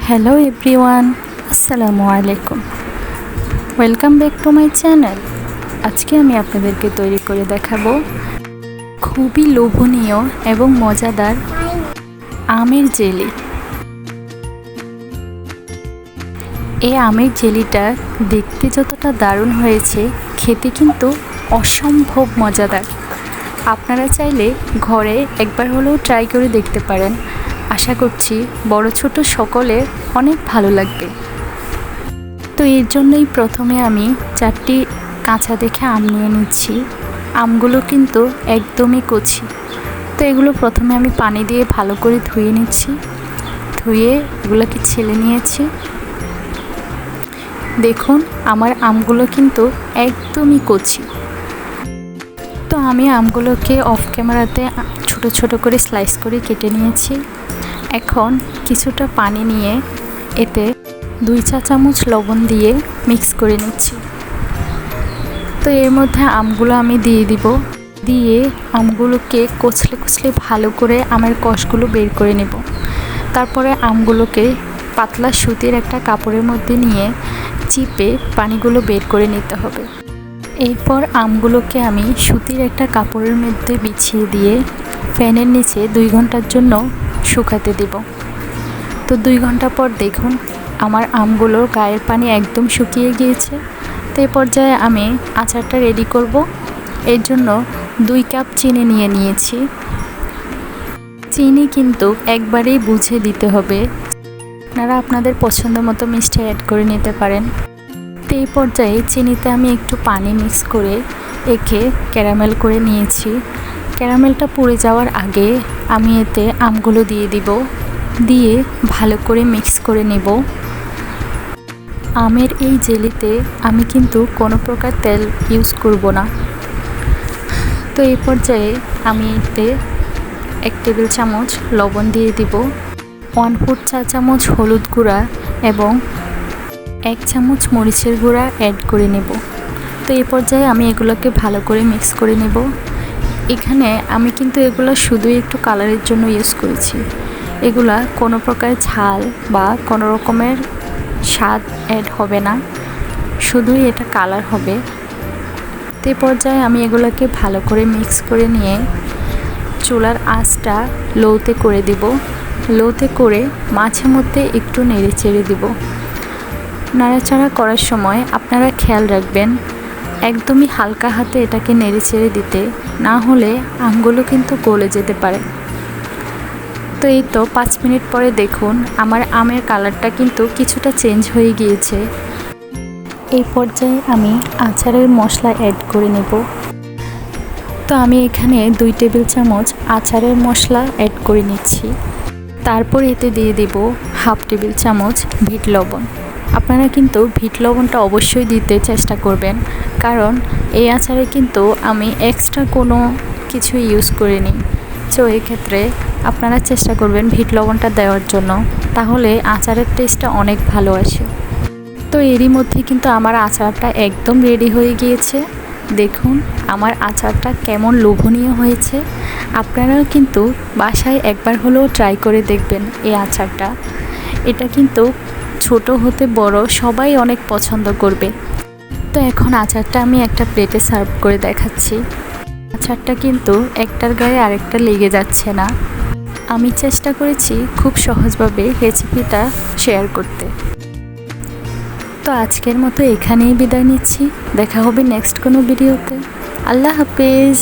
Hello everyone, আসসালামু আলাইকুম। Welcome back to my channel. আজকে আমি আপনাদেরকে তৈরি করে দেখাবো খুবই লোভনীয় এবং মজাদার আমের জেলি। এই আমের জেলিটা দেখতে যতটা দারুণ হয়েছে, খেতে কিন্তু অসম্ভব মজাদার। আপনারা চাইলে ঘরে একবার হলেও ট্রাই করে দেখতে পারেন। আশা করছি বড় ছোট সকলের অনেক ভালো লাগবে। তো এর জন্যই প্রথমে আমি 4টি কাঁচা দেখে আম নিয়ে নিচ্ছি। আমগুলো কিন্তু একদমই কচি। তো এগুলো প্রথমে আমি পানি দিয়ে ভালো করে ধুয়ে নিচ্ছি। ধুয়ে এগুলোকে ছেলে নিয়েছি। দেখুন আমার আমগুলো কিন্তু একদমই কচি। তো আমি আমগুলোকে অফ ক্যামেরাতে ছোট ছোট করে স্লাইস করে কেটে নিয়েছি। এখন কিছুটা পানি নিয়ে এতে 2 চা চামচ লবণ দিয়ে মিক্স করে নিচ্ছি। তো এর মধ্যে আমগুলো আমি দিয়ে দিব। দিয়ে আমগুলোকে কচলে কচলে ভালো করে আমের কষগুলো বের করে নেব। তারপরে আমগুলোকে পাতলা সুতির একটা কাপড়ের মধ্যে নিয়ে চিপে পানিগুলো বের করে নিতে হবে। এরপর আমগুলোকে আমি সুতির একটা কাপড়ের মধ্যে বিছিয়ে দিয়ে ফ্যানের নিচে 2 ঘন্টার জন্য শুকাতে দেব। তো 2 ঘন্টা পর দেখুন আমার আমগুলোর গায়ের পানি একদম শুকিয়ে গিয়েছে। তো এই পর্যায়ে আমি আচারটা রেডি করব। এর জন্য 2 কাপ চিনি নিয়ে নিয়েছি। চিনি কিন্তু একবারেই বুঝে দিতে হবে। আপনারা আপনাদের পছন্দ মতো মিষ্টি অ্যাড করে নিতে পারেন। তো এই পর্যায়ে চিনিতে আমি একটু পানি মিক্স করে একে ক্যারামেল করে নিয়েছি। ক্যারামেলটা পুড়ে যাওয়ার আগে আমি এতে আমগুলো দিয়ে দিব। দিয়ে ভালো করে মিক্স করে নেব। আমের এই জেলিতে আমি কিন্তু কোনো প্রকার তেল ইউজ করব না। তো এই পর্যায়ে আমি এতে 1 টেবিল চামচ লবণ দিয়ে দিব, 1/4 চা চামচ হলুদ গুঁড়া এবং 1 চামচ মরিচের গুঁড়া অ্যাড করে নেব। তো এই পর্যায়ে আমি এগুলোকে ভালো করে মিক্স করে নেব। এখানে আমি কিন্তু এগুলো শুধুই একটু কালারের জন্য ইউজ করেছি। এগুলা কোনো প্রকার ঝাল বা কোনো রকমের স্বাদ অ্যাড হবে না, শুধুই এটা কালার হবে। তো এই পর্যায়ে আমি এগুলোকে ভালো করে মিক্স করে নিয়ে চুলার আঁচটা লোতে করে দেব। লোতে করে মাঝে মধ্যে একটু নেড়ে চেড়ে দেব। নাড়াচাড়া করার সময় আপনারা খেয়াল রাখবেন একদমই হালকা হাতে এটাকে নেড়ে চেড়ে দিতে, না হলে আমগুলো কিন্তু গলে যেতে পারে। তো এই তো 5 মিনিট পরে দেখুন আমার আমের কালারটা কিন্তু কিছুটা চেঞ্জ হয়ে গিয়েছে। এই পর্যায়ে আমি আচারের মশলা অ্যাড করে নেব। তো আমি এখানে 2 টেবিল চামচ আচারের মশলা অ্যাড করে নিচ্ছি। তারপর এতে দিয়ে দেব 1/2 টেবিল চামচ বিট লবণ। আপনারা কিন্তু বিট লবণটা অবশ্যই দিতে চেষ্টা করবেন, কারণ এই আচারে কিন্তু আমি এক্সট্রা কোনো কিছু ইউজ করিনি। তো এক্ষেত্রে আপনারা চেষ্টা করবেন বিট লবণটা দেওয়ার জন্য, তাহলে আচারের টেস্টটা অনেক ভালো আসে। তো এরই মধ্যে কিন্তু আমার আচারটা একদম রেডি হয়ে গিয়েছে। দেখুন আমার আচারটা কেমন লোভনীয় হয়েছে। আপনারাও কিন্তু বাসায় একবার হলেও ট্রাই করে দেখবেন এই আচারটা। এটা কিন্তু ছোট হতে বড় সবাই অনেক পছন্দ করবে। তো এখন আচারটা আমি একটা প্লেটে সার্ভ করে দেখাচ্ছি। আচারটা কিন্তু একটার গায়ে আরেকটা লেগে যাচ্ছে না। আমি চেষ্টা করেছি খুব সহজভাবে রেসিপিটা শেয়ার করতে। তো আজকের মতো এখানেই বিদায় নিচ্ছি। দেখা হবে নেক্সট কোনো ভিডিওতে। আল্লাহ হাফেজ।